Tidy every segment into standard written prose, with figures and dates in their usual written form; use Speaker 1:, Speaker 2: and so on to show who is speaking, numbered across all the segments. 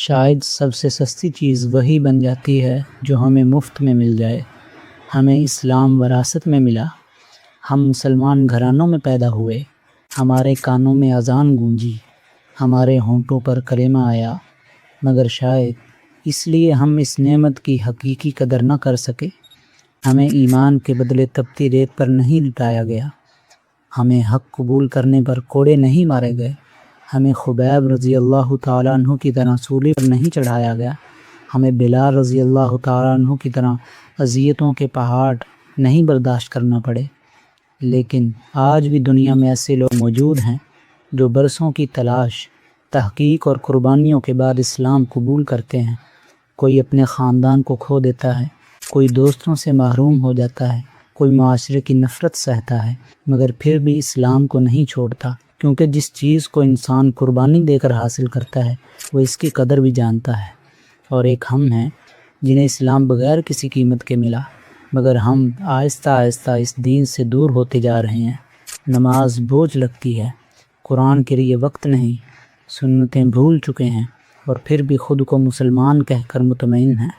Speaker 1: شاید سب سے سستی چیز وہی بن جاتی ہے جو ہمیں مفت میں مل جائے۔ ہمیں اسلام وراثت میں ملا، ہم مسلمان گھرانوں میں پیدا ہوئے، ہمارے کانوں میں اذان گونجی، ہمارے ہونٹوں پر کلمہ آیا، مگر شاید اس لیے ہم اس نعمت کی حقیقی قدر نہ کر سکے۔ ہمیں ایمان کے بدلے تپتی ریت پر نہیں لٹایا گیا، ہمیں حق قبول کرنے پر کوڑے نہیں مارے گئے، ہمیں خبیب رضی اللہ تعالیٰ عنہ کی طرح سولی پر نہیں چڑھایا گیا، ہمیں بلال رضی اللہ تعالیٰ عنہ کی طرح اذیتوں کے پہاڑ نہیں برداشت کرنا پڑے۔ لیکن آج بھی دنیا میں ایسے لوگ موجود ہیں جو برسوں کی تلاش، تحقیق اور قربانیوں کے بعد اسلام قبول کرتے ہیں۔ کوئی اپنے خاندان کو کھو دیتا ہے، کوئی دوستوں سے محروم ہو جاتا ہے، کوئی معاشرے کی نفرت سہتا ہے، مگر پھر بھی اسلام کو نہیں چھوڑتا، کیونکہ جس چیز کو انسان قربانی دے کر حاصل کرتا ہے وہ اس کی قدر بھی جانتا ہے۔ اور ایک ہم ہیں جنہیں اسلام بغیر کسی قیمت کے ملا، مگر ہم آہستہ آہستہ اس دین سے دور ہوتے جا رہے ہیں۔ نماز بوجھ لگتی ہے، قرآن کے لیے وقت نہیں، سنتیں بھول چکے ہیں، اور پھر بھی خود کو مسلمان کہہ کر مطمئن ہیں۔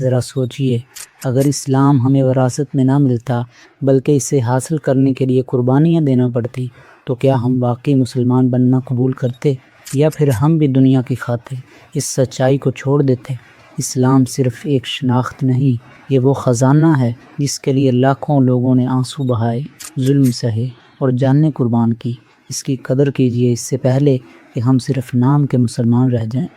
Speaker 1: ذرا سوچئے، اگر اسلام ہمیں وراثت میں نہ ملتا بلکہ اسے حاصل کرنے کے لیے قربانیاں دینا پڑتی تو کیا ہم واقعی مسلمان بننا قبول کرتے، یا پھر ہم بھی دنیا کی خاطر اس سچائی کو چھوڑ دیتے؟ اسلام صرف ایک شناخت نہیں، یہ وہ خزانہ ہے جس کے لیے لاکھوں لوگوں نے آنسو بہائے، ظلم سہے اور جانیں قربان کی۔ اس کی قدر کیجئے اس سے پہلے کہ ہم صرف نام کے مسلمان رہ جائیں۔